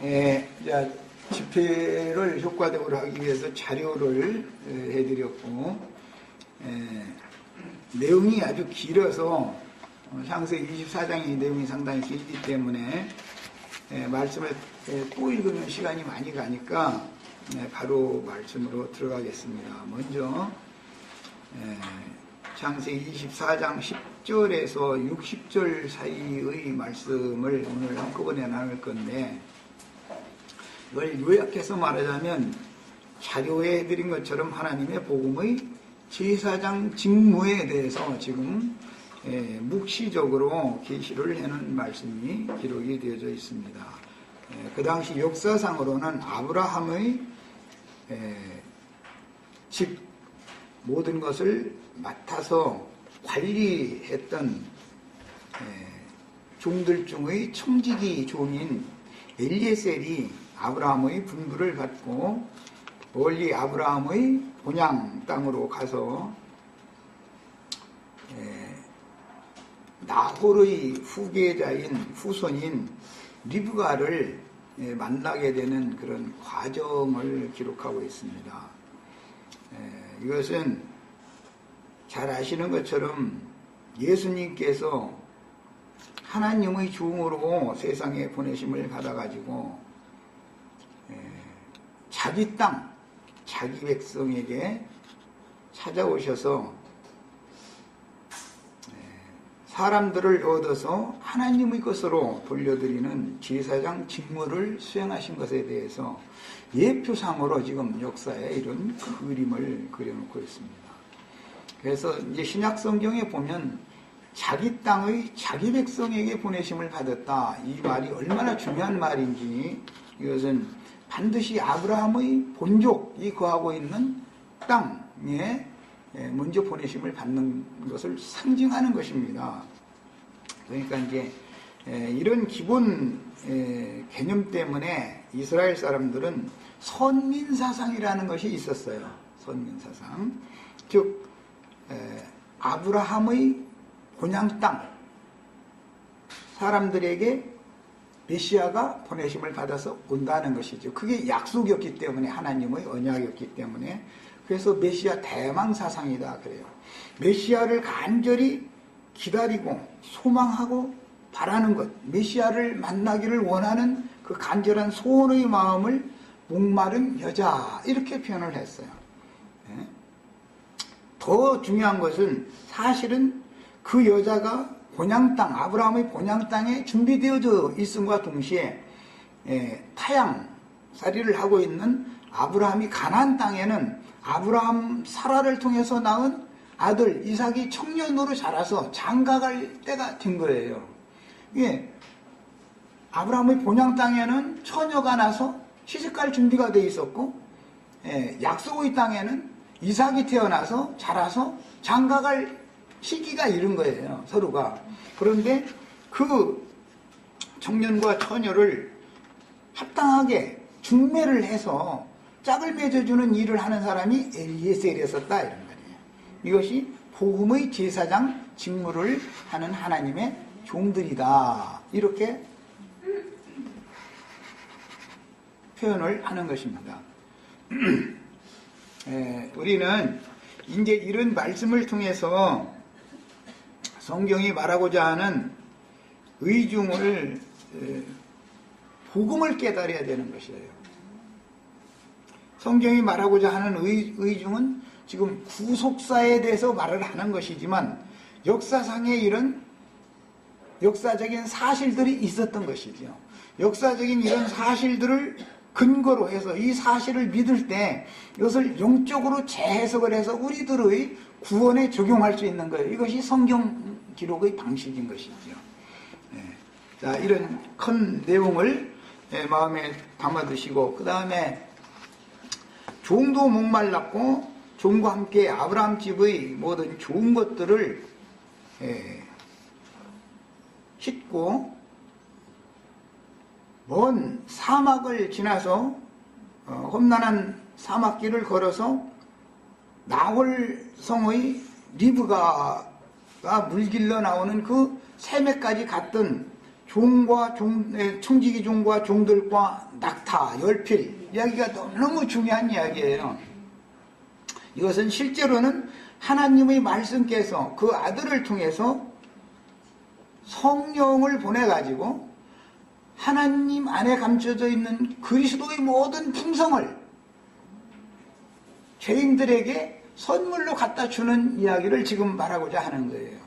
자, 집회를 효과적으로 하기 위해서 자료를 해드렸고, 내용이 아주 길어서 창세기 24장의 내용이 상당히 길기 때문에 말씀을 또 읽으면 시간이 많이 가니까 바로 말씀으로 들어가겠습니다. 먼저 창세기 24장 10절에서 60절 사이의 말씀을 오늘 한꺼번에 나눌 건데, 이걸 요약해서 말하자면 자료에 해드린 것처럼 하나님의 복음의 제사장 직무에 대해서 지금 묵시적으로 계시를 해놓은 말씀이 기록이 되어져 있습니다. 그 당시 역사상으로는 아브라함의 집 모든 것을 맡아서 관리했던 종들 중의 청지기 종인 엘리에셀이 아브라함의 분부를 받고 멀리 아브라함의 본향 땅으로 가서 나홀의 후손인 리브가를 만나게 되는 그런 과정을 기록하고 있습니다. 이것은 잘 아시는 것처럼 예수님께서 하나님의 종으로 세상에 보내심을 받아가지고 자기 땅, 자기 백성에게 찾아오셔서 사람들을 얻어서 하나님의 것으로 돌려드리는 제사장 직무를 수행하신 것에 대해서 예표상으로 지금 역사에 이런 그림을 그려놓고 있습니다. 그래서 이제 신약 성경에 보면 자기 땅의 자기 백성에게 보내심을 받았다, 이 말이 얼마나 중요한 말인지, 이것은 반드시 아브라함의 본족이 거하고 있는 땅에 먼저 보내심을 받는 것을 상징하는 것입니다. 그러니까 이제 이런 기본 개념 때문에 이스라엘 사람들은 선민사상이라는 것이 있었어요. 선민사상. 즉 아브라함의 본향 땅 사람들에게 메시아가 보내심을 받아서 온다는 것이죠. 그게 약속이었기 때문에, 하나님의 언약이었기 때문에, 그래서 메시아 대망사상이다 그래요. 메시아를 간절히 기다리고 소망하고 바라는 것, 메시아를 만나기를 원하는 그 간절한 소원의 마음을 목마른 여자, 이렇게 표현을 했어요. 더 중요한 것은 사실은 그 여자가 본향 땅, 아브라함의 본향 땅에 준비되어져 있음과 동시에 타향살이를 하고 있는 아브라함이 가나안 땅에는 아브라함 사라를 통해서 낳은 아들 이삭이 청년으로 자라서 장가갈 때가 된 거예요. 예, 아브라함의 본향 땅에는 처녀가 나서 시집갈 준비가 돼 있었고, 약속의 땅에는 이삭이 태어나서 자라서 장가갈 시기가 이른 거예요, 서로가. 그런데 그 청년과 처녀를 합당하게 중매를 해서 짝을 맺어주는 일을 하는 사람이 엘리에셀이었었다, 이런 말이에요. 이것이 복음의 제사장 직무를 하는 하나님의 종들이다, 이렇게 표현을 하는 것입니다. 우리는 이제 이런 말씀을 통해서 성경이 말하고자 하는 의중을, 복음을 깨달아야 되는 것이에요. 성경이 말하고자 하는 의중은 지금 구속사에 대해서 말을 하는 것이지만, 역사상에 이런 역사적인 사실들이 있었던 것이죠. 역사적인 이런 사실들을 근거로 해서 이 사실을 믿을 때 이것을 영적으로 재해석을 해서 우리들의 구원에 적용할 수 있는 거예요. 이것이 성경 기록의 방식인 것이죠. 자, 이런 큰 내용을 마음에 담아두시고, 그 다음에 종도 목말랐고 종과 함께 아브라함 집의 모든 좋은 것들을 싣고 먼 사막을 지나서 험난한 사막길을 걸어서 나홀성의 리브가가 물길러 나오는 그 세메까지 갔던 청지기 종과 종들과 낙타, 열필 이야기가 너무 중요한 이야기예요. 이것은 실제로는 하나님의 말씀께서 그 아들을 통해서 성령을 보내가지고 하나님 안에 감춰져 있는 그리스도의 모든 풍성을 죄인들에게 선물로 갖다 주는 이야기를 지금 말하고자 하는 거예요.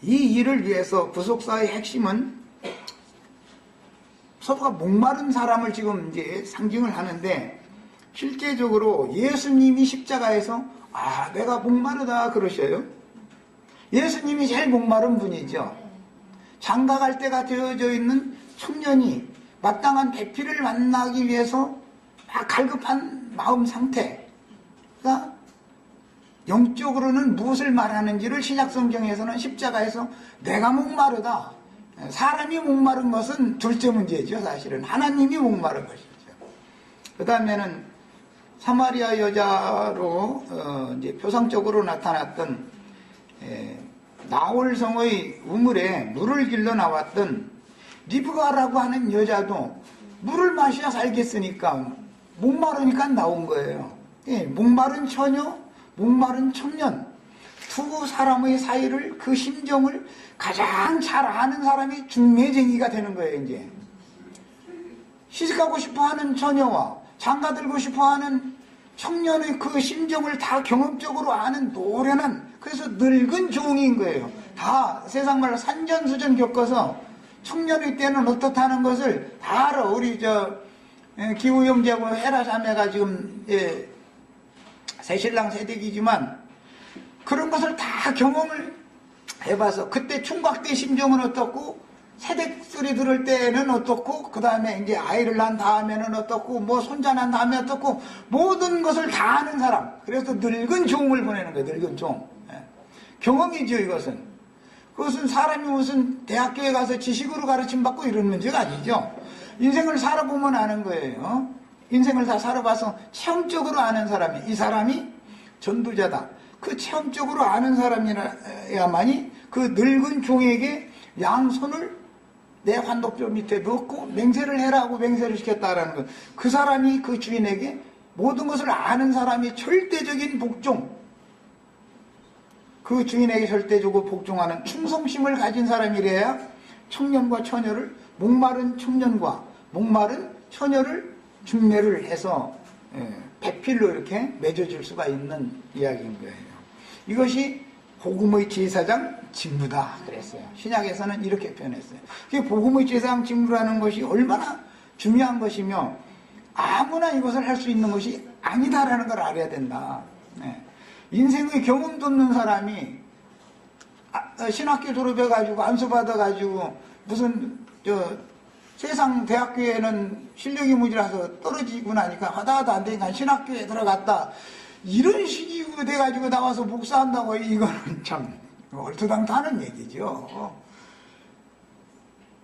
이 일을 위해서 구속사의 핵심은 서로가 목마른 사람을 지금 이제 상징을 하는데, 실제적으로 예수님이 십자가에서 내가 목마르다 그러셔요. 예수님이 제일 목마른 분이죠. 장가갈 때가 되어져 있는 청년이 마땅한 배필을 만나기 위해서 갈급한 마음 상태가 영적으로는 무엇을 말하는지를 신약성경에서는 십자가에서 내가 목마르다. 사람이 목마른 것은 둘째 문제죠. 사실은 하나님이 목마른 것이죠. 그 다음에는 사마리아 여자로 이제 표상적으로 나타났던 나홀성의 우물에 물을 길러 나왔던 리브가라고 하는 여자도 물을 마셔야 살겠으니까 목마르니까 나온 거예요. 목마른 처녀, 목마른 청년, 두 사람의 사이를, 그 심정을 가장 잘 아는 사람이 중매쟁이가 되는 거예요. 이제 시집가고 싶어하는 처녀와 장가들고 싶어하는 청년의 그 심정을 다 경험적으로 아는 노련한, 그래서 늙은 종인 거예요. 다 세상 말로 산전수전 겪어서 청년의 때는 어떻다는 것을 다 알아. 우리 기후 형제하고 헤라 자매가 지금 새신랑 새댁이지만 그런 것을 다 경험을 해봐서 그때 총각 때 심정은 어떻고, 새댁 소리 들을 때는 어떻고, 그 다음에 이제 아이를 낳은 다음에는 어떻고, 뭐 손자 난 다음에 어떻고, 모든 것을 다 아는 사람. 그래서 늙은 종을 보내는 거예요. 늙은 종. 경험이죠. 이것은. 그것은 사람이 무슨 대학교에 가서 지식으로 가르침 받고 이런 문제가 아니죠. 인생을 살아보면 아는 거예요. 인생을 다 살아봐서 체험적으로 아는 사람이, 이 사람이 전도자다. 그 체험적으로 아는 사람이야만이 그 늙은 종에게 양손을 내 환독뼈 밑에 넣고 맹세를 해라고 맹세를 시켰다라는 것. 그 사람이 그 주인에게 모든 것을 아는 사람이 절대적인 복종, 그 주인에게 절대적으로 복종하는 충성심을 가진 사람이래야 청년과 처녀를, 목마른 청년과 목마른 처녀를 중매를 해서 배필로 이렇게 맺어줄 수가 있는 이야기인 거예요. 이것이 복음의 제사장 직무다 그랬어요. 신약에서는 이렇게 표현했어요. 복음의 제사장 직무라는 것이 얼마나 중요한 것이며 아무나 이것을 할 수 있는 것이 아니다라는 걸 알아야 된다. 인생의 경험도 없는 사람이 신학교 졸업해가지고 안수 받아가지고 무슨 세상 대학교에는 실력이 무지라서 떨어지고 나니까 하다하다 안 되니까 신학교에 들어갔다, 이런 식으로 돼가지고 나와서 목사한다고, 이거는 참 얼토당토하는 얘기죠.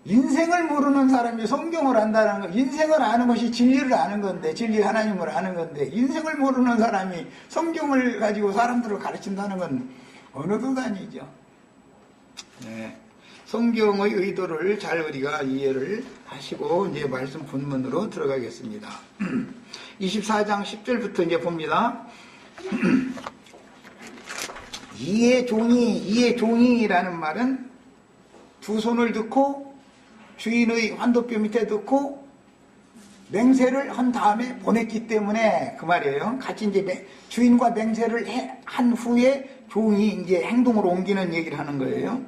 인생을 모르는 사람이 성경을 안다는 거, 인생을 아는 것이 진리를 아는 건데, 진리 하나님을 아는 건데, 인생을 모르는 사람이 성경을 가지고 사람들을 가르친다는 건 어느 도단이죠. 성경의 의도를 잘 우리가 이해를 하시고 이제 말씀 본문으로 들어가겠습니다. 24장 10절부터 이제 봅니다. 이의 종이라는 말은 두 손을 넣고 주인의 환도뼈 밑에 넣고 맹세를 한 다음에 보냈기 때문에 그 말이에요. 같이 이제 주인과 맹세를 한 후에 종이 이제 행동으로 옮기는 얘기를 하는 거예요.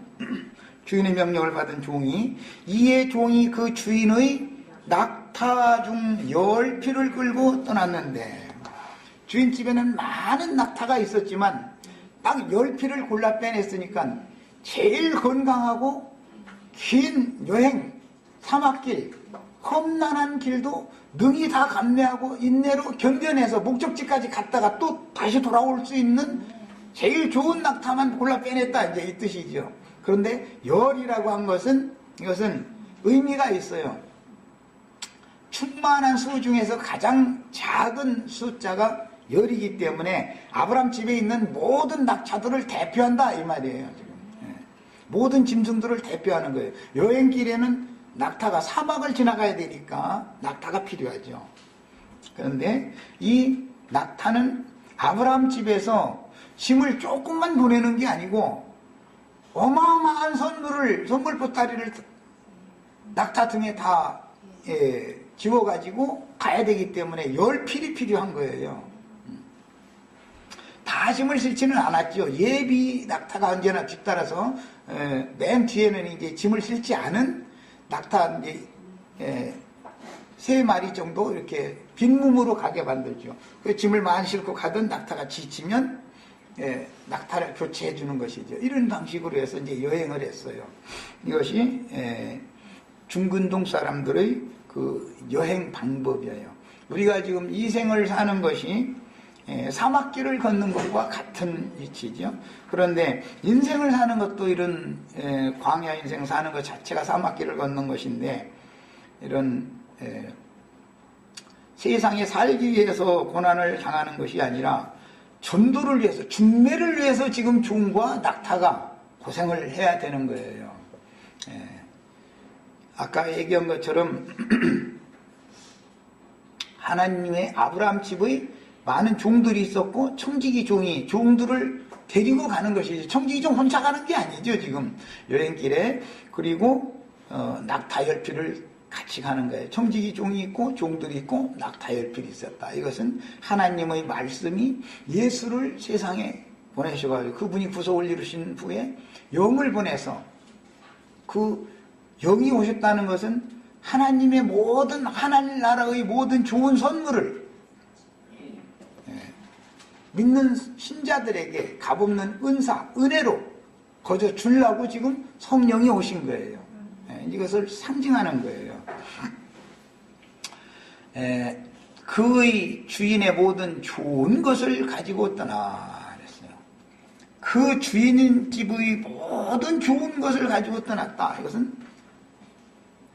주인의 명령을 받은 종이, 이의 종이 그 주인의 낙타 중 10피를 끌고 떠났는데, 주인 집에는 많은 낙타가 있었지만 딱 10피를 골라 빼냈으니까 제일 건강하고 긴 여행, 사막길, 험난한 길도 능히 다 감내하고 인내로 견뎌내서 목적지까지 갔다가 또 다시 돌아올 수 있는 제일 좋은 낙타만 골라 빼냈다, 이제 이 뜻이죠. 그런데 열이라고 한 것은, 이것은 의미가 있어요. 충만한 수 중에서 가장 작은 숫자가 열이기 때문에 아브람 집에 있는 모든 낙타들을 대표한다 이 말이에요. 지금. 모든 짐승들을 대표하는 거예요. 여행길에는 낙타가 사막을 지나가야 되니까 낙타가 필요하죠. 그런데 이 낙타는 아브라함 집에서 짐을 조금만 보내는 게 아니고 어마어마한 선물 보따리를 낙타 등에 다 지워가지고 가야 되기 때문에 열필이 필요한 거예요. 다 짐을 실지는 않았죠. 예비 낙타가 언제나 뒤따라서 맨 뒤에는 이제 짐을 실지 않은 낙타 이제 3마리 정도 이렇게 빈몸으로 가게 만들죠. 그 짐을 많이 싣고 가던 낙타가 지치면 낙타를 교체해 주는 것이죠. 이런 방식으로 해서 이제 여행을 했어요. 이것이 중근동 사람들의 그 여행 방법이에요. 우리가 지금 이 생을 사는 것이 사막길을 걷는 것과 같은 위치죠. 그런데 인생을 사는 것도 이런 광야 인생 사는 것 자체가 사막길을 걷는 것인데, 이런 세상에 살기 위해서 고난을 당하는 것이 아니라 전도를 위해서, 중매를 위해서 지금 종과 낙타가 고생을 해야 되는 거예요. 아까 얘기한 것처럼 하나님의 아브라함 집의 많은 종들이 있었고, 청지기 종이 종들을 데리고 가는 것이죠. 청지기 종 혼자 가는 게 아니죠, 지금 여행길에. 그리고 낙타 10필을 같이 가는 거예요. 청지기 종이 있고 종들이 있고 낙타 10필이 있었다. 이것은 하나님의 말씀이 예수를 세상에 보내셔가지고 그분이 구속을 이루신 후에 영을 보내서, 그 영이 오셨다는 것은 하나님의 모든, 하나님 나라의 모든 좋은 선물을 믿는 신자들에게 값없는 은사, 은혜로 거저 주려고 지금 성령이 오신 거예요. 이것을 상징하는 거예요. 그의 주인의 모든 좋은 것을 가지고 떠나 그랬어요. 그 주인 집의 모든 좋은 것을 가지고 떠났다. 이것은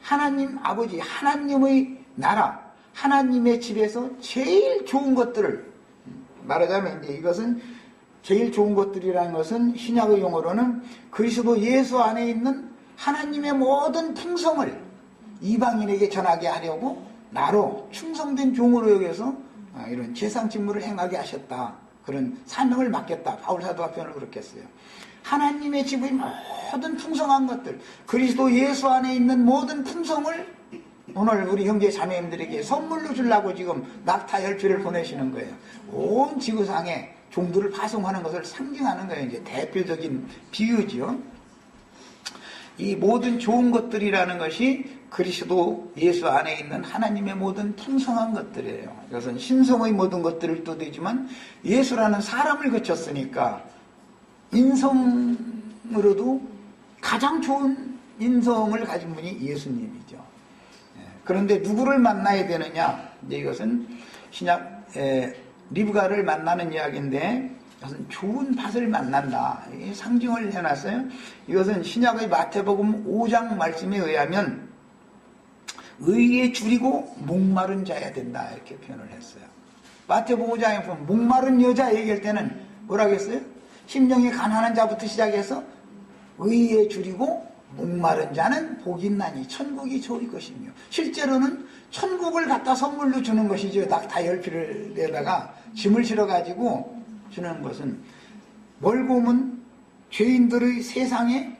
하나님 아버지, 하나님의 나라, 하나님의 집에서 제일 좋은 것들을, 말하자면 이제 이것은 제일 좋은 것들이라는 것은 신약의 용어로는 그리스도 예수 안에 있는 하나님의 모든 풍성을 이방인에게 전하게 하려고 나로 충성된 종으로 여겨서 이런 제상 직무를 행하게 하셨다. 그런 사명을 맡겼다. 바울 사도가 표현을 그렇게 했어요. 하나님의 집의 모든 풍성한 것들, 그리스도 예수 안에 있는 모든 풍성을 오늘 우리 형제 자매님들에게 선물로 주려고 지금 낙타 10필을 보내시는 거예요. 온 지구상에 종들을 파송하는 것을 상징하는 거예요. 이제 대표적인 비유죠. 이 모든 좋은 것들이라는 것이 그리스도 예수 안에 있는 하나님의 모든 풍성한 것들이에요. 이것은 신성의 모든 것들을 뜻하지만 예수라는 사람을 거쳤으니까 인성으로도 가장 좋은 인성을 가진 분이 예수님이죠. 그런데 누구를 만나야 되느냐? 이제 이것은 신약 리브가를 만나는 이야기인데, 이것은 좋은 밭을 만난다. 상징을 해놨어요. 이것은 신약의 마태복음 5장 말씀에 의하면 의에 줄이고 목마른 자야 된다, 이렇게 표현을 했어요. 마태복음 5장에 보면 목마른 여자 얘기할 때는 뭐라고 했어요? 심령이 가난한 자부터 시작해서 의에 줄이고 목마른 자는 복이 있나니 천국이 좋을 것이며, 실제로는 천국을 갖다 선물로 주는 것이죠. 낙타 10필을 내다가 짐을 실어가지고 주는 것은, 멀고 먼 죄인들의 세상에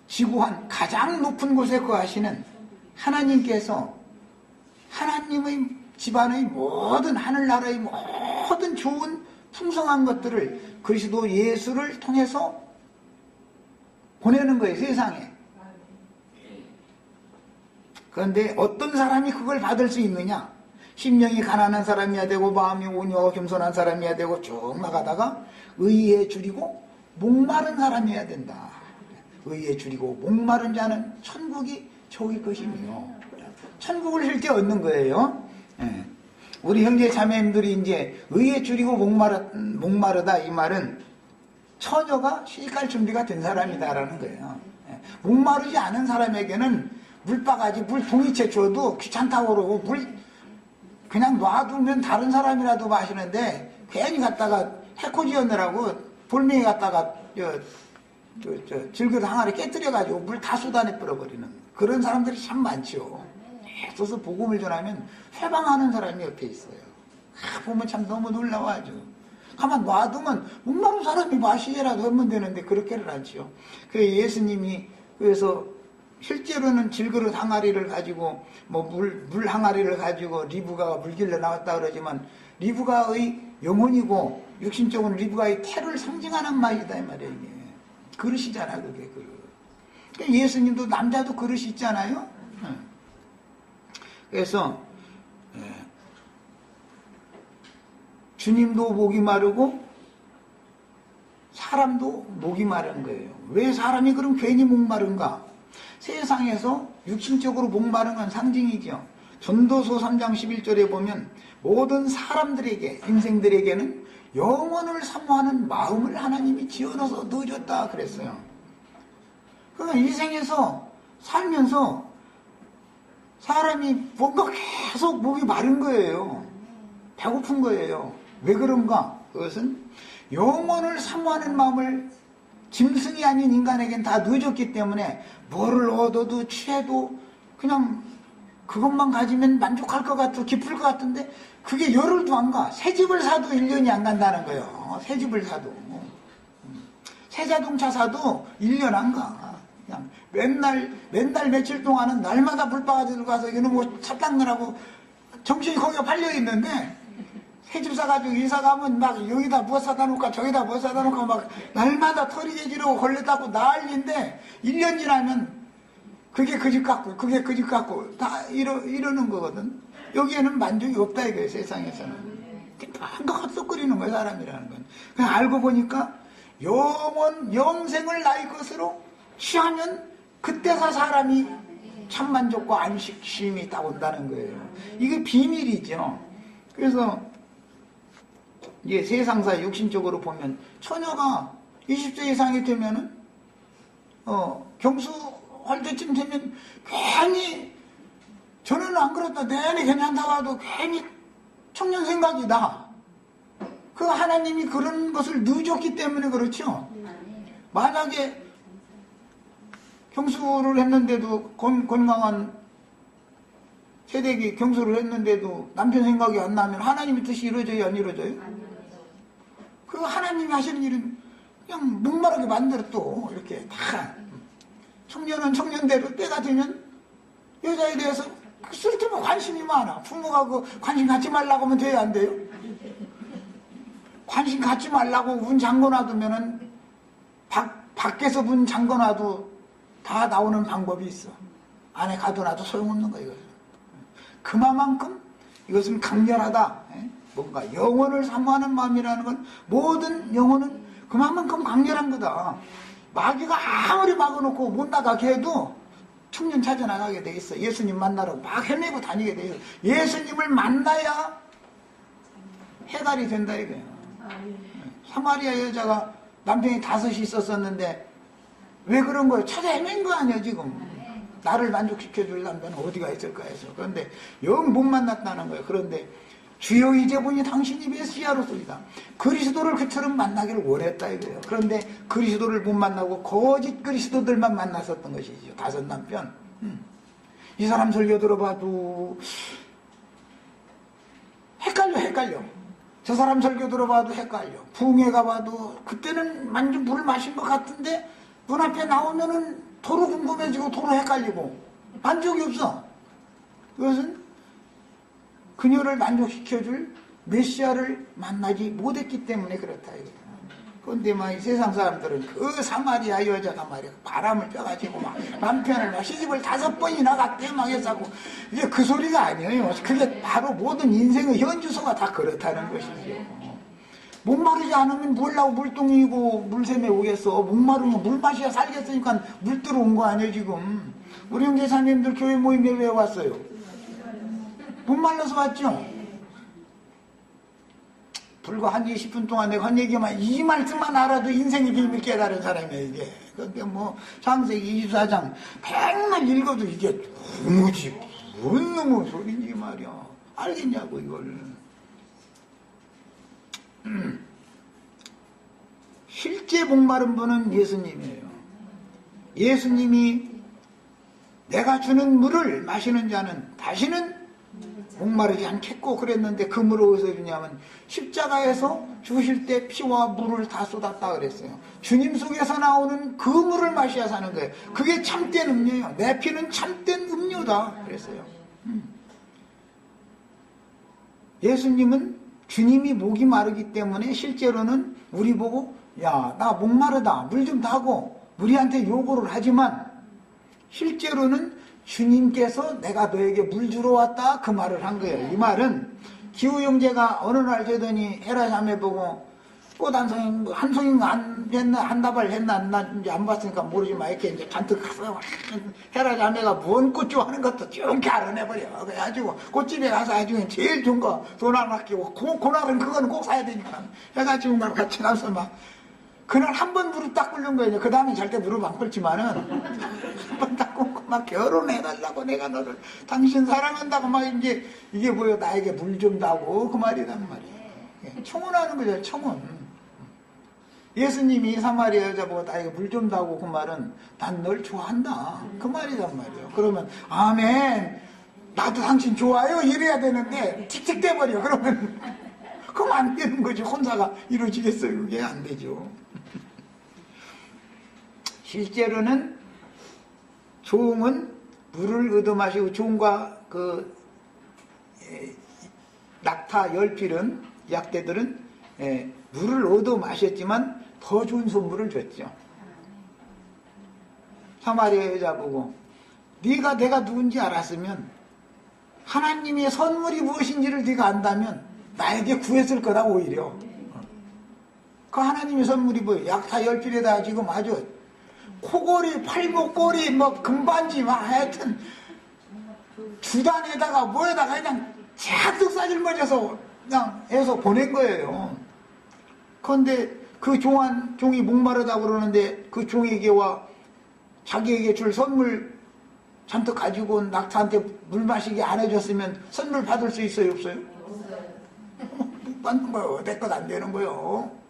지구한 가장 높은 곳에 거하시는 하나님께서 하나님의 집안의 모든, 하늘나라의 모든 좋은 풍성한 것들을 그리스도 예수를 통해서 보내는 거예요, 세상에. 그런데 어떤 사람이 그걸 받을 수 있느냐? 심령이 가난한 사람이어야 되고 마음이 온유하고 겸손한 사람이어야 되고 쭉 나가다가 의에 줄이고 목마른 사람이어야 된다. 의에 줄이고 목마른 자는 천국이 좋을 것이며, 천국을 실제 얻는 거예요. 우리 형제 자매님들이 이제 의에 줄이고 목마르다, 이 말은 처녀가 시집갈 준비가 된 사람이다라는 거예요. 목마르지 않은 사람에게는 물바가지, 물동이채 줘도 귀찮다고 그러고, 물 그냥 놔두면 다른 사람이라도 마시는데 괜히 갔다가 해코지 얻느라고 돌멩이 갖다가 질그릇 항아리 깨뜨려가지고 물 다 쏟아내 뿌려버리는 그런 사람들이 참 많죠. 그래서 복음을 전하면 회방하는 사람이 옆에 있어요. 보면 참 너무 놀라워하죠. 가만 놔두면 목마른 사람이 마시게라도 하면 되는데 그렇게는 않지요. 그래서 예수님이 그래서 실제로는 질그릇 항아리를 가지고 뭐 물 항아리를 가지고 리브가가 물길래 나왔다 그러지만 리브가의 영혼이고 육신적으로는 리브가의 태를 상징하는 말이다 이 말이에요. 이게 그릇이잖아 그게 그릇. 그러니까 예수님도 남자도 그릇이 있잖아요. 그래서 주님도 목이 마르고 사람도 목이 마른 거예요. 왜 사람이 그럼 괜히 목마른가? 세상에서 육신적으로 목마른 건 상징이죠. 전도서 3장 11절에 보면 모든 사람들에게 인생들에게는 영혼을 사모하는 마음을 하나님이 지어넣어서 넣어줬다 그랬어요. 그러니까 인생에서 살면서 사람이 뭔가 계속 목이 마른 거예요. 배고픈 거예요. 왜 그런가? 그것은 영혼을 사모하는 마음을 짐승이 아닌 인간에겐 다 넣어줬기 때문에 뭐를 얻어도 취해도 그냥 그것만 가지면 만족할 것 같고 기쁠 것 같은데 그게 열흘도 안 가. 새 집을 사도 1년이 안 간다는 거예요. 새 집을 사도. 새 자동차 사도 1년 안 가. 그냥 맨날 며칠 동안은 날마다 불바가지 들어가서 이놈 뭐 차 닦느라고 정신이 거기가 팔려있는데 새 집 사가지고 이사 가면 막 여기다 뭐 사다 놓을까 저기다 뭐 사다 놓을까 막 날마다 털이게 지르고 걸레 닦고 난리인데 1년 지나면 그게 그 집 같고 그게 그 집 같고 다 이러는 거거든. 여기에는 만족이 없다 이거예요. 세상에서는 한껏 헛소거리는 거야 사람이라는 건. 그냥 알고 보니까 영생을 나의 것으로 취하면 그때서 사람이 참만족과 안식 쉼이 딱 온다는 거예요. 이게 비밀이죠. 그래서 이제 세상사 육신적으로 보면 처녀가 20세 이상이 되면은 경수할 때쯤 되면 괜히 저는 안 그렇다 내내 괜찮다고 해도 괜히 청년 생각이 나. 그 하나님이 그런 것을 넣어줬기 때문에 그렇죠. 만약에 경수를 했는데도 건강한 새댁이 경수를 했는데도 남편 생각이 안 나면 하나님의 뜻이 이루어져요 안 이루어져요? 그 하나님이 하시는 일은 그냥 목마르게 만들어 또 이렇게 다 청년은 청년대로 때가 되면 여자에 대해서 쓸데없는 관심이 많아. 부모가 그 관심 갖지 말라고 하면 돼야 안 돼요? 관심 갖지 말라고 문 잠궈 놔두면은 밖에서 문 잠궈 놔도 다 나오는 방법이 있어. 안에 가둬놔도 소용없는 거야 이것은. 그만큼 이것은 강렬하다. 뭔가 영혼을 사모하는 마음이라는 건 모든 영혼은 그만큼 강렬한 거다. 마귀가 아무리 막아놓고 못 나가게 해도 청년 찾아 나가게 돼 있어. 예수님 만나러 막 헤매고 다니게 돼 있어. 예수님을 만나야 해달이 된다 이거야. 사마리아 여자가 남편이 5이 있었었는데 왜 그런 거예요? 찾아 헤맨 거 아니야 지금. 나를 만족시켜줄 남편은 어디가 있을까 해서. 그런데 영 못 만났다는 거예요. 그런데 주여 이제 보니 당신이 메시아로소이다. 그리스도를 그처럼 만나기를 원했다 이거예요. 그런데 그리스도를 못 만나고 거짓 그리스도들만 만났었던 것이죠. 5 남편. 이 사람 설교 들어봐도 헷갈려. 저 사람 설교 들어봐도 헷갈려. 부흥회 가봐도 그때는 물을 마신 것 같은데 눈앞에 나오면은 도로 궁금해지고 도로 헷갈리고 만족이 없어. 그것은 그녀를 만족시켜줄 메시아를 만나지 못했기 때문에 그렇다 이거야. 그런데 막 이 세상 사람들은 그 사마리아 여자가 말이야 바람을 펴가지고 막 남편을 막 시집을 5번이나 갔대 막 했다고. 이게 그 소리가 아니에요. 그게 바로 모든 인생의 현주소가 다 그렇다는 것이죠. 목마르지 않으면 뭘라고 물동이고 물샘에 오겠어. 목마르면 물 마셔야 살겠으니까 물 들어온 거 아니에요 지금. 우리 형제자매님들 교회 모임에 왜 왔어요? 목말라서 왔죠? 불과 한 20분 동안 내가 한 얘기만 이 말씀만 알아도 인생의 비밀 깨달은 사람이에요 이게. 그러니까 뭐 창세기 24장 백날 읽어도 이게 도무지 뭔 놈의 소리인지 말이야. 알겠냐고 이걸. 실제 목마른 분은 예수님이에요. 예수님이 내가 주는 물을 마시는 자는 다시는 목마르지 않겠고 그랬는데 그 물을 어디서 주냐면 십자가에서 주실 때 피와 물을 다 쏟았다 그랬어요. 주님 속에서 나오는 그 물을 마셔야 사는 거예요. 그게 참된 음료예요. 내 피는 참된 음료다 그랬어요. 예수님은 주님이 목이 마르기 때문에 실제로는 우리 보고 야, 나 목마르다 물 좀 다고 우리한테 요구를 하지만 실제로는 주님께서 내가 너에게 물 주러 왔다 그 말을 한 거예요. 이 말은 기후 형제가 어느 날 되더니 헤라 자매 보고 꽃 한 송이 한 송이가 안 했나 한 다발 했나 나 이제 안 봤으니까 모르지만 이렇게 이제 잔뜩 가서 헤라 자매가 뭔 꽃 좋아하는 것도 쭉 알아내버려. 그래가지고 꽃집에 가서 아주 제일 좋은 거 돈 안 아끼고 고날은 그거는 꼭 사야 되니까 해가지고 막 같이 가서 막 그날 한 번 무릎 딱 꿇는 거예요. 그 다음에 절대 무릎 안 꿇지만은 한 번 딱 꿇고 막 결혼해달라고 내가 너를 당신 사랑한다고 막 이제 이게 뭐요 나에게 물 좀 다고 그 말이란 말이에요. 청혼하는 거죠. 청혼. 예수님이 사마리아 여자 보고 나에게 물 좀 다고 그 말은 난 널 좋아한다 그 말이란 말이에요. 그러면 아멘 나도 당신 좋아요 이래야 되는데 틱틱 돼버려. 그러면 그럼 안 되는 거죠. 혼사가 이루어지겠어요? 그게 안 되죠. 실제로는 종은 물을 얻어 마시고 종과 그 낙타 열필은 약대들은 물을 얻어 마셨지만 더 좋은 선물을 줬죠. 사마리아 여자 보고 네가 내가 누군지 알았으면 하나님의 선물이 무엇인지를 네가 안다면 나에게 구했을 거다 오히려. 그 하나님의 선물이 뭐예요? 약타 열필에다가 지금 아주 코골이, 팔목골이, 뭐 금반지, 막 하여튼 주단에다가 뭐에다가 그냥 잔뜩 싸질머져서 그냥 해서 보낸 거예요. 그런데 그 종이 목마르다고 그러는데 그 종에게 와 자기에게 줄 선물 잔뜩 가지고 온 낙타한테 물 마시게 안 해줬으면 선물 받을 수 있어요? 없어요? 못 받는 거예요. 내 것 안 되는 거예요.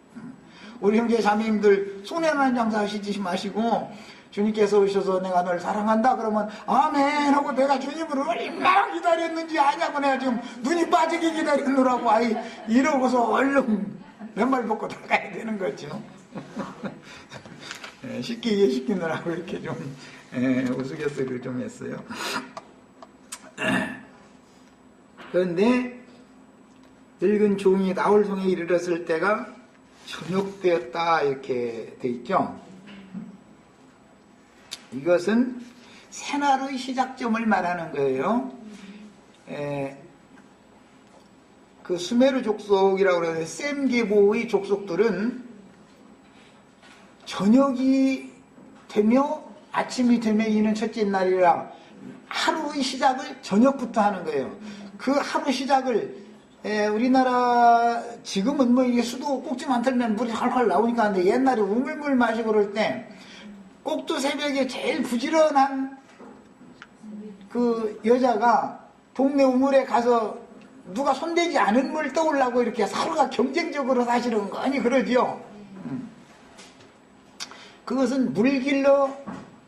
우리 형제 자매님들 손해나는 장사 하시지 마시고 주님께서 오셔서 내가 널 사랑한다 그러면 아멘 하고 내가 주님을 얼마나 기다렸는지 아냐고 내가 지금 눈이 빠지게 기다렸느라고 아이 이러고서 얼른 맨발 벗고 나가야 되는 거죠. 쉽게 이해시키느라고 이렇게 좀 우스갯소리를 좀 했어요. 그런데 늙은 종이 나홀성에 이르렀을 때가 저녁되었다 이렇게 돼 있죠. 이것은 새날의 시작점을 말하는 거예요. 그 수메르 족속이라고 그러는데 셈게보의 족속들은 저녁이 되며 아침이 되며 이는 첫째 날이라 하루의 시작을 저녁부터 하는 거예요. 그 하루 시작을 우리나라 지금은 뭐 이게 수도 꼭지만 틀면 물이 활활 나오니까 하는데 옛날에 우물물 마시고 그럴 때 꼭두 새벽에 제일 부지런한 그 여자가 동네 우물에 가서 누가 손대지 않은 물 떠오려고 이렇게 서로가 경쟁적으로 사실은 거니 그러죠. 그것은 물길로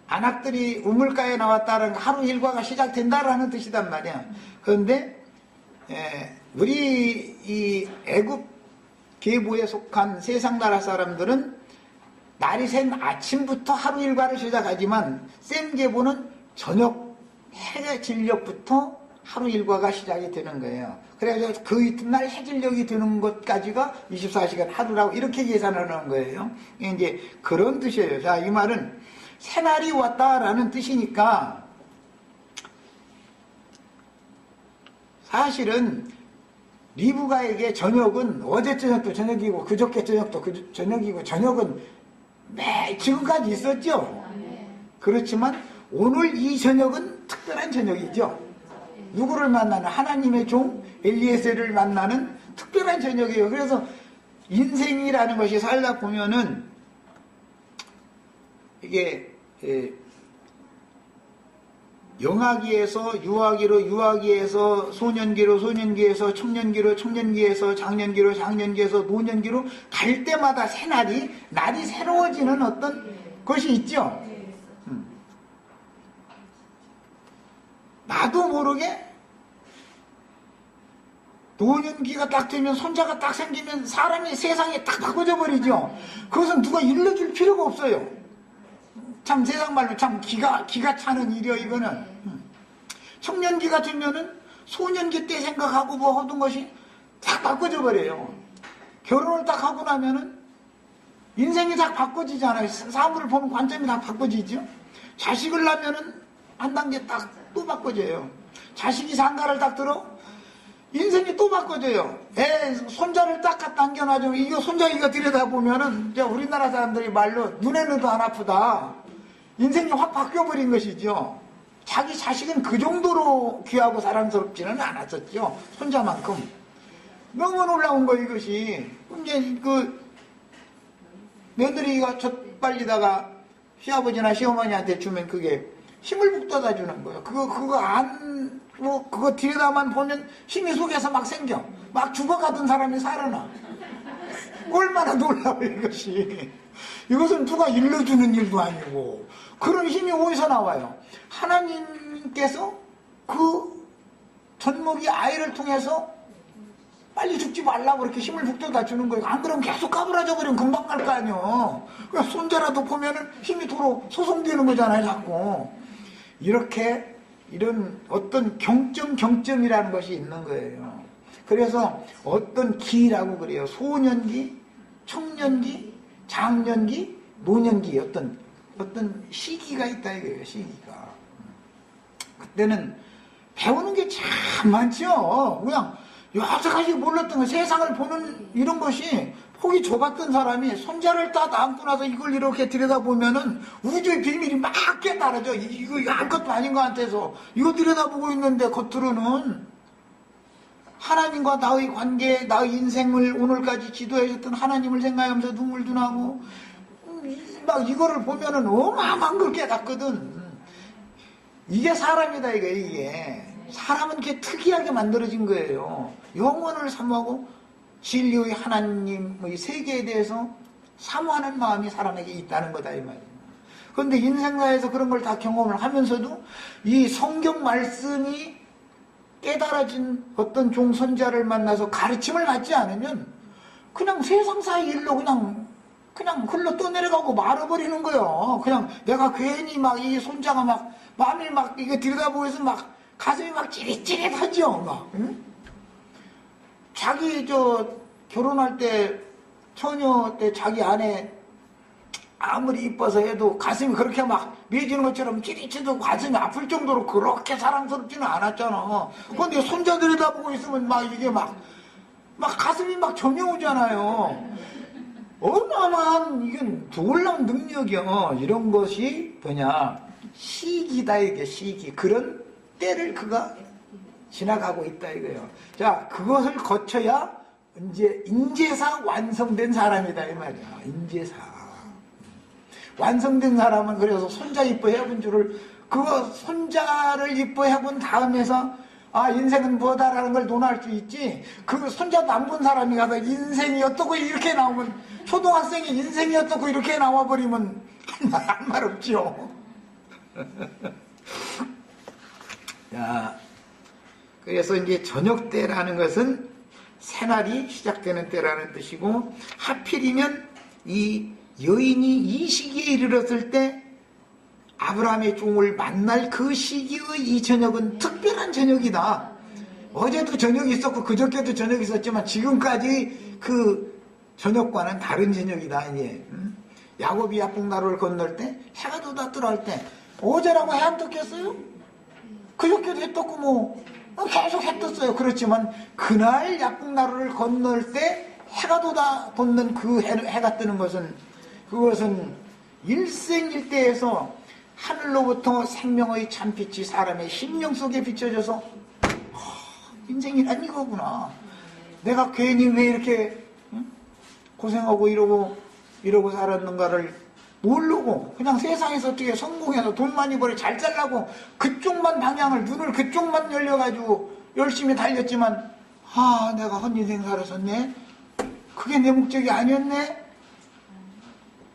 안악들이 우물가에 나왔다는 하루 일과가 시작된다라는 뜻이단 말이야. 그런데 우리 이 애굽 계보에 속한 세상 나라 사람들은 날이 샌 아침부터 하루 일과를 시작하지만 셈 계보는 저녁 해의 진력부터 하루 일과가 시작이 되는 거예요. 그래서 그 이튿날 해질녘이 되는 것까지가 24시간 하루라고 이렇게 계산을 하는 거예요. 이제 그런 뜻이에요. 자, 이 말은 새날이 왔다라는 뜻이니까 사실은 리브가에게 저녁은 어제 저녁도 저녁이고 그저께 저녁도 저녁이고 저녁은 매 지금까지 있었죠. 그렇지만 오늘 이 저녁은 특별한 저녁이죠. 누구를 만나는 하나님의 종 엘리에셀을 만나는 특별한 저녁이에요. 그래서 인생이라는 것이 살다 보면은 이게 영아기에서 유아기로, 유아기에서 소년기로, 소년기에서 청년기로, 청년기에서 장년기로, 장년기에서 노년기로 갈 때마다 새날이, 날이 새로워지는 어떤 것이 있죠. 나도 모르게 노년기가 딱 되면, 손자가 딱 생기면 사람이, 세상이 딱 바꿔져 버리죠. 그것은 누가 일러줄 필요가 없어요. 참 세상 말로 참 기가 차는 일이요, 이거는. 청년기가 되면은 소년기 때 생각하고 뭐 하던 것이 딱 바꿔져 버려요. 결혼을 딱 하고 나면은 인생이 다 바꿔지잖아요. 사물을 보는 관점이 다 바꿔지죠. 자식을 낳으면은 한 단계 딱 또 바꿔져요. 자식이 상가를 딱 들어 인생이 또 바꿔져요. 손자를 딱 갖다 안겨놔주면, 이거 손자 이거 들여다보면은 이제 우리나라 사람들이 말로 눈에는 안 아프다. 인생이 확 바뀌어버린 것이죠. 자기 자식은 그 정도로 귀하고 사랑스럽지는 않았었죠. 손자만큼. 너무 놀라운 거 이것이. 이제 그 며느리가 젖빨리다가 시아버지나 시어머니한테 주면 그게 힘을 북돋아 주는 거예요. 그거 들여다만 보면 힘이 속에서 막 생겨. 막 죽어가던 사람이 살아나. 얼마나 놀라워, 이것이. 이것은 누가 일러주는 일도 아니고. 그런 힘이 어디서 나와요? 하나님께서 그 젖먹이 아이를 통해서 빨리 죽지 말라고 그렇게 힘을 북돋아 주는 거예요. 안 그러면 계속 까불어져 버리면 금방 갈 거 아니에요. 그러니까 손자라도 보면은 힘이 도로 소송되는 거잖아요, 자꾸. 이렇게 이런 어떤 경점이라는 것이 있는 거예요. 그래서 어떤 기라고 그래요. 소년기, 청년기, 장년기, 노년기, 어떤 시기가 있다 이거예요. 시기가. 그때는 배우는 게 참 많죠. 그냥 여태까지 몰랐던 거, 세상을 보는 이런 것이 폭이 좁았던 사람이 손자를 딱 안고 나서 이걸 이렇게 들여다보면은 우주의 비밀이 막 깨달아져. 이거 아무것도 아닌 것 같아서 이거 들여다보고 있는데 겉으로는 하나님과 나의 관계, 나의 인생을 오늘까지 지도해 줬던 하나님을 생각하면서 눈물도 나고 막 이거를 보면은 어마어마한 걸 깨닫거든. 이게 사람이다, 이게. 사람은 이렇게 특이하게 만들어진 거예요. 영원을 사모하고 진리의 하나님의 세계에 대해서 사모하는 마음이 사람에게 있다는 거다, 이 말이에요. 그런데 인생사에서 그런 걸 다 경험을 하면서도 이 성경 말씀이 깨달아진 어떤 종선자를 만나서 가르침을 받지 않으면 그냥 세상사의 일로 그냥 흘러 떠내려가고 말아버리는 거예요. 그냥 내가 괜히 막 이 손자가 막 마음이 막 이거 들여다보면서 막 가슴이 막 찌릿찌릿하죠. 막. 응? 자기 결혼할 때 처녀 때 자기 아내 아무리 이뻐서 해도 가슴이 그렇게 막 미어지는 것처럼 찌릿찌릿하고 가슴이 아플 정도로 그렇게 사랑스럽지는 않았잖아. 그런데 손자 들여다보고 있으면 막 이게 막 가슴이 막 저며오잖아요. 어마어마한 이건 놀라운 능력이요. 이런 것이 뭐냐, 시기다, 이게 시기. 그런 때를 그가 지나가고 있다 이거예요. 자, 그것을 거쳐야 이제 인제사 완성된 사람이다 이 말이야. 인제사 완성된 사람은 그래서 손자 이뻐해 본 줄을, 그거 손자를 이뻐해 본 다음에서 아, 인생은 뭐다라는 걸 논할 수 있지. 그 손자도 안 본 사람이 가서 인생이 어떻고 이렇게 나오면, 초등학생이 인생이 어떻고 이렇게 나와버리면 한 말 없죠. 자, 그래서 이제 저녁 때라는 것은 새날이 시작되는 때라는 뜻이고, 하필이면 이 여인이 이 시기에 이르렀을 때 아브라함의 종을 만날 그 시기의 이 저녁은 특별한 저녁이다. 어제도 저녁이 있었고 그저께도 저녁이 있었지만 지금까지 그 저녁과는 다른 저녁이다. 이제 야곱이 야복나루를 건널 때, 해가 돋았더라 할 때 어제라고 해 안 떴겠어요? 그저께도 해 떴고 뭐 계속 해 떴어요. 그렇지만 그날 야복나루를 건널 때 해가 돋는 그 해가 뜨는 것은, 그것은 일생일대에서 하늘로부터 생명의 참빛이 사람의 심령 속에 비춰져서 인생이란 이거구나. 내가 괜히 왜 이렇게 고생하고 이러고 살았는가를 모르고 그냥 세상에서 어떻게 성공해서 돈 많이 벌어 잘 살라고 그쪽만 방향을 눈을 그쪽만 열려가지고 열심히 달렸지만 내가 헛인생 살았었네. 그게 내 목적이 아니었네.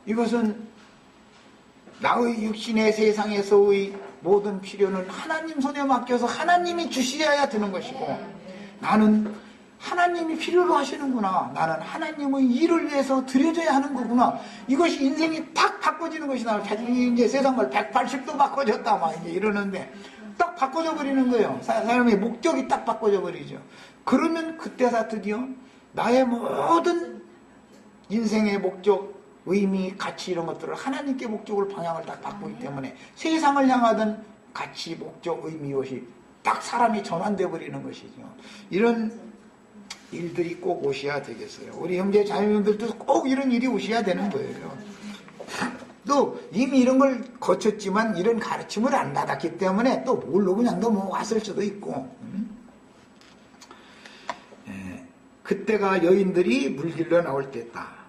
이것은 나의 육신의 세상에서의 모든 필요는 하나님 손에 맡겨서 하나님이 주셔야 되는 것이고 나는 하나님이 필요로 하시는구나. 나는 하나님의 일을 위해서 드려져야 하는 거구나. 이것이 인생이 딱 바꿔지는 것이다. 이제 세상말 180도 바꿔졌다 막 이제 이러는데 딱 바꿔져 버리는 거예요. 사람의 목적이 딱 바꿔져 버리죠. 그러면 그때다 드디어 나의 모든 인생의 목적, 의미, 가치 이런 것들을 하나님께 목적을 방향을 딱 바꾸기 때문에 세상을 향하던 가치, 목적, 의미 이것이 딱 사람이 전환돼 버리는 것이죠. 이런 일들이 꼭 오셔야 되겠어요. 우리 형제 자매님들도 꼭 이런 일이 오셔야 되는 거예요. 또 이미 이런 걸 거쳤지만 이런 가르침을 안 받았기 때문에 또 모르고 그냥 넘어왔을 수도 있고 그때가 여인들이 물길로 나올 때다.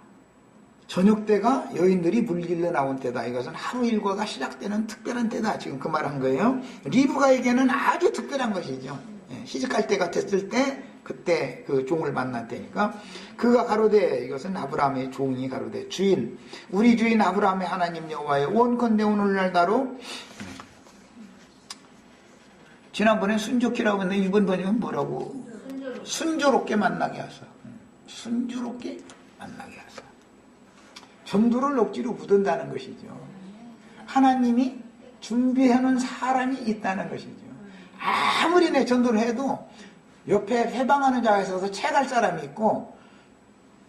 저녁 때가 여인들이 물길로 나온 때다. 이것은 하루 일과가 시작되는 특별한 때다. 지금 그 말한 거예요. 리브가에게는 아주 특별한 것이죠. 시집갈 때가 됐을 때 그때 그 종을 만난 때니까 그가 가로되 이것은 아브라함의 종이 가로되 주인 우리 주인 아브라함의 하나님 여호와여 원컨대 오늘날다로 지난번에 순족히라고 했는데 이번 번역은 뭐라고 순조롭게 만나게 하소. 순조롭게 만나게 하소. 전도를 억지로 묻은다는 것이죠. 하나님이 준비해놓은 사람이 있다는 것이죠. 아무리 내 전도를 해도 옆에 해방하는 자가 있어서 채갈 사람이 있고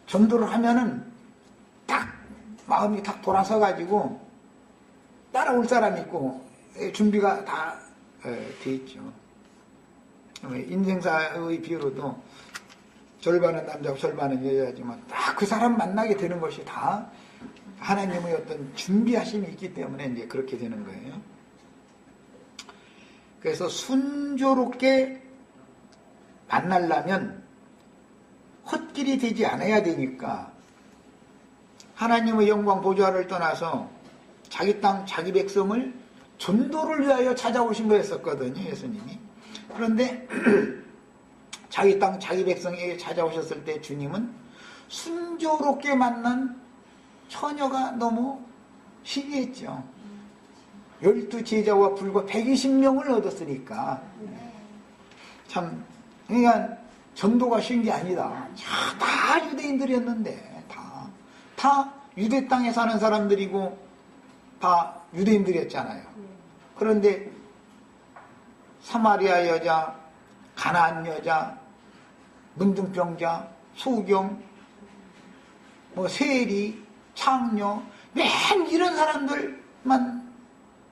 전도를 하면은 딱 마음이 딱 돌아서 가지고 따라올 사람이 있고 준비가 다 돼 있죠. 인생사의 비유로도 절반은 남자고 절반은 여자지만 딱 그 사람 만나게 되는 것이 다 하나님의 어떤 준비하심이 있기 때문에 이제 그렇게 되는 거예요. 그래서 순조롭게 만나려면 헛길이 되지 않아야 되니까 하나님의 영광 보좌를 떠나서 자기 땅 자기 백성을 전도를 위하여 찾아오신 거였었거든요. 예수님이. 그런데 자기 땅 자기 백성에게 찾아오셨을 때 주님은 순조롭게 만난 처녀가 너무 희귀했죠. 12제자와 불과 120명을 얻었으니까 참 그러니까 전도가 쉬운 게 아니다. 다 유대인들이었는데 다 유대 땅에 사는 사람들이고 다 유대인들이었잖아요. 그런데 사마리아 여자, 가나안 여자, 문둥병자, 소경, 세리, 창녀, 맨 이런 사람들만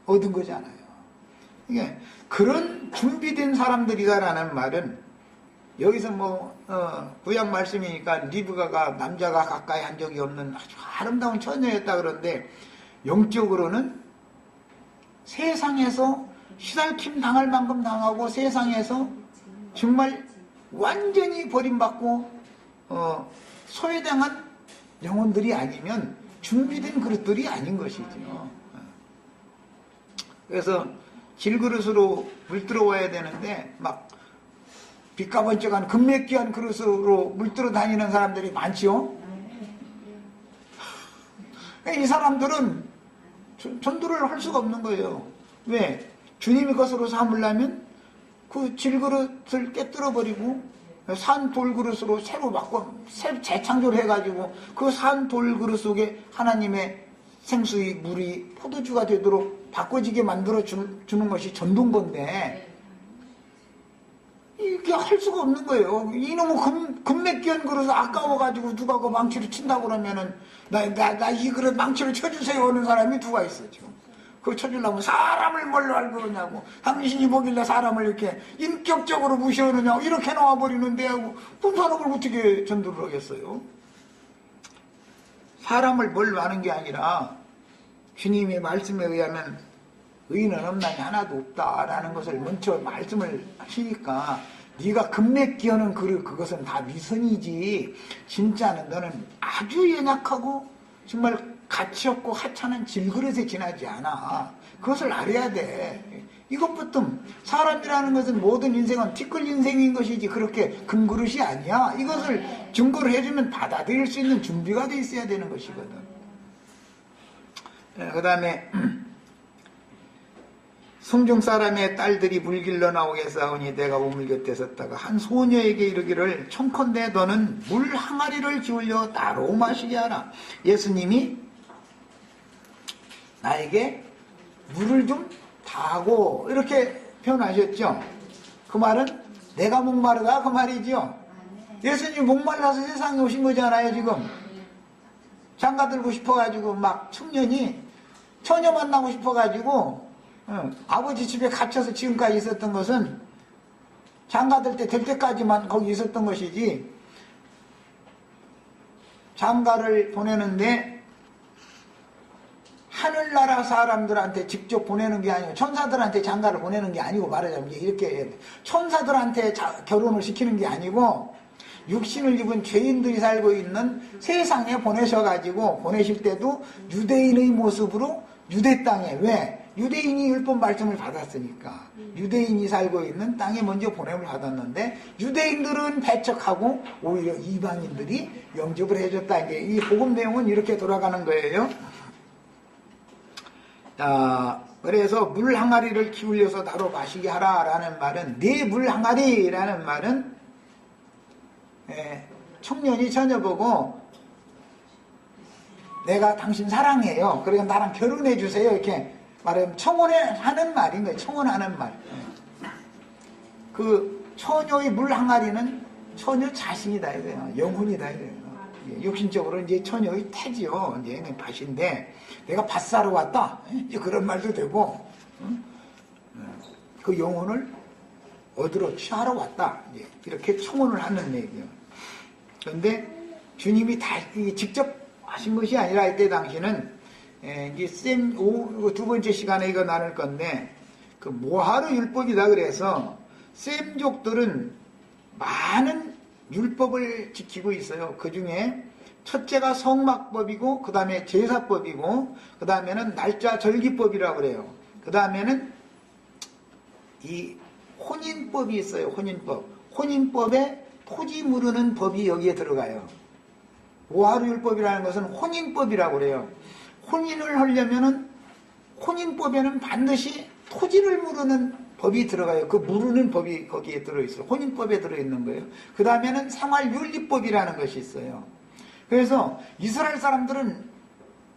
얻은 거잖아요. 이게 그런 준비된 사람들이다라는 말은 여기서 구약 말씀이니까 리브가가 남자가 가까이 한 적이 없는 아주 아름다운 처녀였다 그러는데 영적으로는 세상에서 시달킴 당할 만큼 당하고 세상에서 정말 완전히 버림받고 소외당한 영혼들이 아니면 준비된 그릇들이 아닌 것이죠. 그래서 질그릇으로 물 들어와야 되는데 막 빛가번쩍한 금맥기한 그릇으로 물 들어 다니는 사람들이 많지요. 이 사람들은 전도를 할 수가 없는 거예요. 왜? 주님의 것으로 삼으려면 그 질그릇을 깨뜨려 버리고 산 돌그릇으로 새로 바꿔 재창조를 해가지고 그 산 돌그릇 속에 하나님의 생수의 물이 포도주가 되도록 바꿔지게 만들어 주는 것이 전도인 건데 이게 할 수가 없는 거예요. 이놈의 금맥기한 그릇을 아까워가지고 누가 그 망치를 친다고 그러면은 나 이 그릇 망치를 쳐주세요 하는 사람이 누가 있어 지금. 그거 쳐주려면 사람을 뭘로 알고 그러냐고. 당신이 뭐길래 사람을 이렇게 인격적으로 무시하느냐고 이렇게 나와버리는데 하고 그 사람을 어떻게 전도를 하겠어요? 사람을 뭘로 아는 게 아니라 주님의 말씀에 의하면 의인은 없나니 하나도 없다라는 것을 먼저 말씀을 하시니까 네가 금맥기하는 그것은 다 미선이지 진짜는 너는 아주 연약하고 정말 가치 없고 하찮은 질그릇에 지나지 않아. 그것을 알아야 돼. 이것부터 사람이라는 것은 모든 인생은 티끌 인생인 것이지 그렇게 금그릇이 아니야. 이것을 증거를 해주면 받아들일 수 있는 준비가 돼 있어야 되는 것이거든. 그 다음에 성중 사람의 딸들이 물 길러 나오게 싸우니 내가 우물 곁에 섰다가 한 소녀에게 이르기를 청컨대 너는 물 항아리를 기울여 따로 마시게 하라. 예수님이 나에게 물을 좀 다하고 이렇게 표현하셨죠. 그 말은 내가 목마르다 그 말이죠. 예수님이 목말라서 세상에 오신 거잖아요. 지금 장가 들고 싶어가지고 막 청년이 처녀 만나고 싶어가지고 아버지 집에 갇혀서 지금까지 있었던 것은 장가들 때 될 때까지만 거기 있었던 것이지, 장가를 보내는데 하늘나라 사람들한테 직접 보내는 게 아니고 천사들한테 장가를 보내는 게 아니고, 말하자면 이렇게 천사들한테 결혼을 시키는 게 아니고 육신을 입은 죄인들이 살고 있는 세상에 보내셔가지고, 보내실 때도 유대인의 모습으로 유대 땅에, 왜? 유대인이 율법 말씀을 받았으니까 유대인이 살고 있는 땅에 먼저 보냄을 받았는데, 유대인들은 배척하고 오히려 이방인들이 영접을 해줬다. 이게 이 복음 내용은 이렇게 돌아가는 거예요. 그래서 물 항아리를 기울여서 따로 마시게 하라라는 말은, 네 물 항아리라는 말은 청년이 처녀 보고 내가 당신 사랑해요, 그러니까 나랑 결혼해 주세요, 이렇게 말하면 청혼하는 말인 거예요. 청혼하는 말. 그 처녀의 물 항아리는 처녀 자신이다 이거예요. 영혼이다 이거예요. 육신적으로 이제 처녀의 태지요. 이제 밭인데 내가 밭 사러 왔다, 이제 그런 말도 되고, 그 영혼을 얻으러 취하러 왔다, 이제 이렇게 청혼을 하는 얘기예요. 그런데 주님이 다 직접 하신 것이 아니라, 이때 당시는 이제 두 번째 시간에 이거 나눌 건데, 그 모하르 율법이다 그래서 셈족들은 많은 율법을 지키고 있어요. 그 중에 첫째가 성막법이고, 그 다음에 제사법이고, 그 다음에는 날짜 절기법이라고 그래요. 그 다음에는 이 혼인법이 있어요. 혼인법. 혼인법에 토지 무르는 법이 여기에 들어가요. 모하르 율법이라는 것은 혼인법이라고 그래요. 혼인을 하려면은 혼인법에는 반드시 토지를 무르는 법이 들어가요. 그 무르는 법이 거기에 들어있어요. 혼인법에 들어있는 거예요. 그 다음에는 생활윤리법이라는 것이 있어요. 그래서 이스라엘 사람들은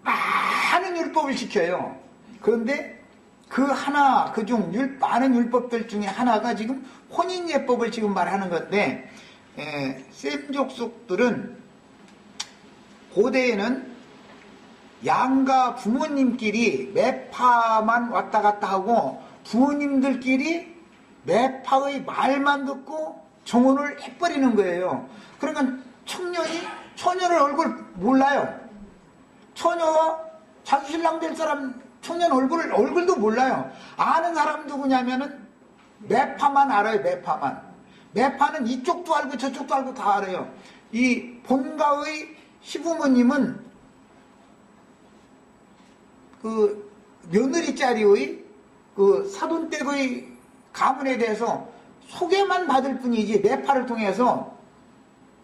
많은 율법을 지켜요. 그런데 그 하나, 그중 많은 율법들 중에 하나가 지금 혼인예법을 지금 말하는 건데, 셈족속들은 고대에는 양가 부모님끼리 매파만 왔다 갔다 하고, 부모님들끼리 매파의 말만 듣고 정혼을 해버리는 거예요. 그러니까 처녀를 얼굴 몰라요. 처녀와 자기 신랑 될 사람 청년 얼굴도 몰라요. 아는 사람 누구냐면은 매파만 알아요. 매파는 이쪽도 알고 저쪽도 알고 다 알아요. 이 본가의 시부모님은 그 며느리 자리의 그 사돈댁의 가문에 대해서 소개만 받을 뿐이지, 매파를 통해서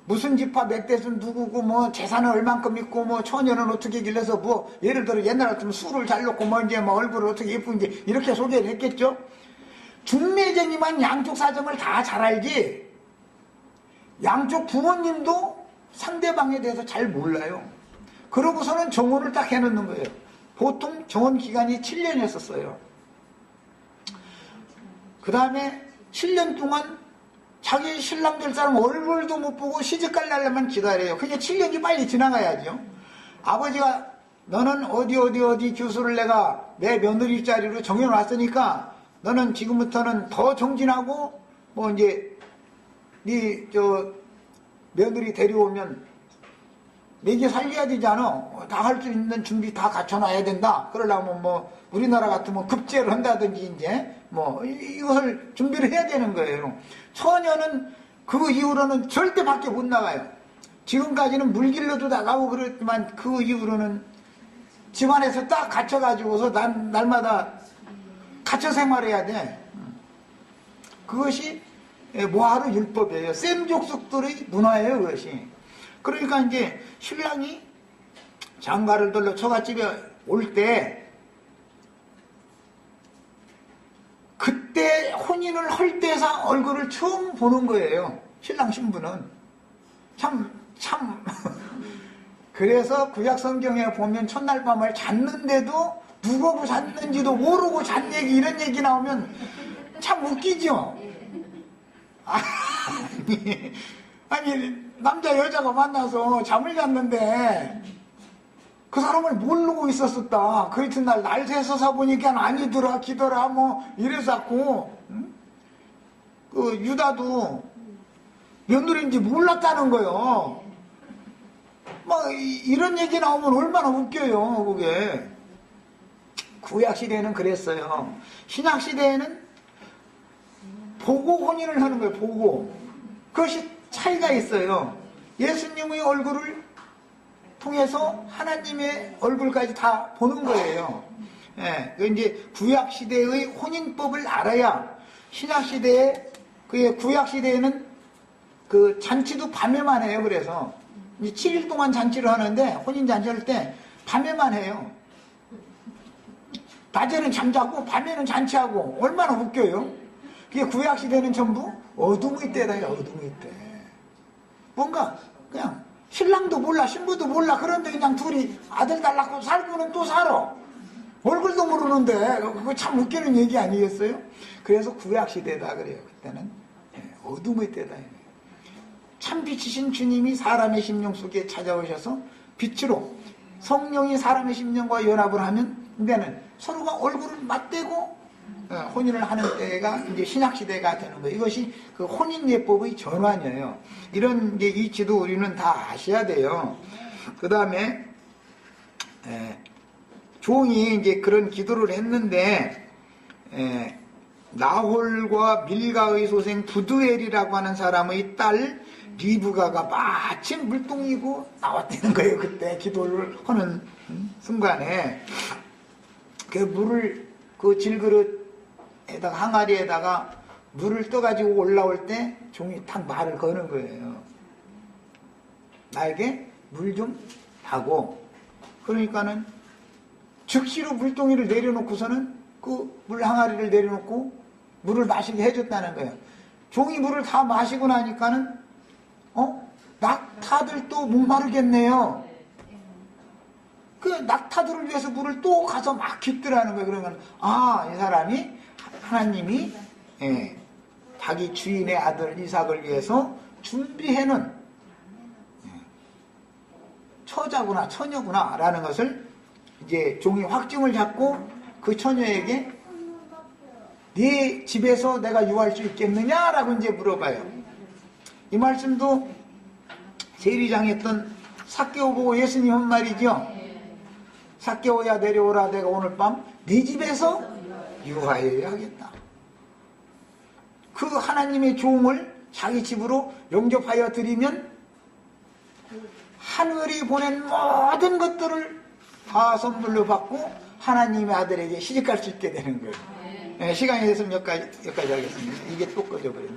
무슨 집화 몇 대순 누구고, 뭐 재산은 얼만큼 있고, 뭐 처녀는 어떻게 길러서, 뭐 예를 들어 옛날 같으면 술을 잘 놓고, 뭐 이제 뭐 얼굴을 어떻게 예쁜지 이렇게 소개를 했겠죠. 중매쟁이만 양쪽 사정을 다 잘 알지, 양쪽 부모님도 상대방에 대해서 잘 몰라요. 그러고서는 정혼을 딱 해놓는 거예요. 보통 정혼 기간이 7년이었어요. 그 다음에 7년 동안 자기 신랑 될 사람 얼굴도 못 보고 시집갈 날만 기다려요. 그게 7년이 빨리 지나가야죠. 아버지가 너는 어디 교수를 내가 내 며느리 자리로 정해놨으니까 너는 지금부터는 더 정진하고, 뭐 이제 네 며느리 데려오면 매개 살려야 되잖아. 다 할 수 있는 준비 다 갖춰놔야 된다. 그러려면 뭐 우리나라 같으면 급제를 한다든지 이제 뭐 이것을 준비를 해야 되는 거예요. 처녀는 그 이후로는 절대 밖에 못 나가요. 지금까지는 물길로도 나가고 그랬지만 그 이후로는 집안에서 딱 갇혀가지고서 날마다 갇혀 생활해야 돼. 그것이 모하르 율법이에요. 셈족속들의 문화예요, 그것이. 그러니까 이제 신랑이 장가를 들러 처갓집에 올 때, 그때 혼인을 할 때상 얼굴을 처음 보는 거예요. 신랑 신부는. 참. 그래서 구약 성경에 보면 첫날 밤을 잤는데도 누구하고 잤는지도 모르고 잔 얘기, 이런 얘기 나오면 참 웃기죠? 아니, 남자 여자가 만나서 잠을 잤는데 그 사람을 모르고 있었었다. 그 이튿날 날 새서 보니까 아니더라, 기더라, 뭐 이래서고, 그 유다도 며느리인지 몰랐다는 거요. 막 이런 얘기 나오면 얼마나 웃겨요, 그게. 구약 시대에는 그랬어요. 신약 시대에는 보고 혼인을 하는 거예요, 보고. 그것이 차이가 있어요. 예수님의 얼굴을 통해서 하나님의 얼굴까지 다 보는 거예요. 예, 이제 구약 시대의 혼인법을 알아야 신약 시대에, 구약 시대에는 그 잔치도 밤에만 해요. 그래서 이제 7일 동안 잔치를 하는데, 혼인 잔치할 때 밤에만 해요. 낮에는 잠자고 밤에는 잔치하고. 얼마나 웃겨요. 그게 구약 시대는 전부 어둠의 때다. 어둠의 때. 뭔가 그냥 신랑도 몰라, 신부도 몰라. 그런데 그냥 둘이 아들 달라고 살고는 또 살아. 얼굴도 모르는데. 그거 참 웃기는 얘기 아니겠어요? 그래서 구약 시대다 그래요. 그때는 어둠의 때다. 참 빛이신 주님이 사람의 심령 속에 찾아오셔서 빛으로, 성령이 사람의 심령과 연합을 하면 이제는 서로가 얼굴을 맞대고 혼인을 하는 때가 이제 신약 시대가 되는 거예요. 이것이 그 혼인 예법의 전환이에요. 이런 이제 이치도 우리는 다 아셔야 돼요. 그 다음에 종이 이제 그런 기도를 했는데, 나홀과 밀가의 소생 부두엘이라고 하는 사람의 딸 리브가가 마침 물동이고 나왔다는 거예요. 그때 기도를 하는 순간에 그 물을, 그 질그릇에다가, 항아리에다가 물을 떠가지고 올라올 때 종이 탁 말을 거는 거예요. 나에게 물 좀 타고. 그러니까는 즉시로 물동이를 내려놓고서는 그 물 항아리를 내려놓고 물을 마시게 해줬다는 거예요. 종이 물을 다 마시고 나니까는 낙타들도 목마르겠네요. 그 낙타들을 위해서 물을 또 가서 막 깃더라는 거예요. 그러면 이 사람이 하나님이 자기 주인의 아들 이삭을 위해서 준비해놓은 처자구나, 처녀구나 라는 것을 이제 종이 확증을 잡고 그 처녀에게 네 집에서 내가 유할 수 있겠느냐라고 이제 물어봐요. 이 말씀도 세리장에 있던 삭개오 보고 예수님 한 말이죠. 삭개오야 내려오라, 내가 오늘 밤 네 집에서 유하여야 하겠다. 그 하나님의 종을 자기 집으로 영접하여 드리면 하늘이 보낸 모든 것들을 다 선물로 받고 하나님의 아들에게 시집갈 수 있게 되는 거예요. 시간이 됐으면 여기까지 하겠습니다. 이게 또 꺼져버렸네.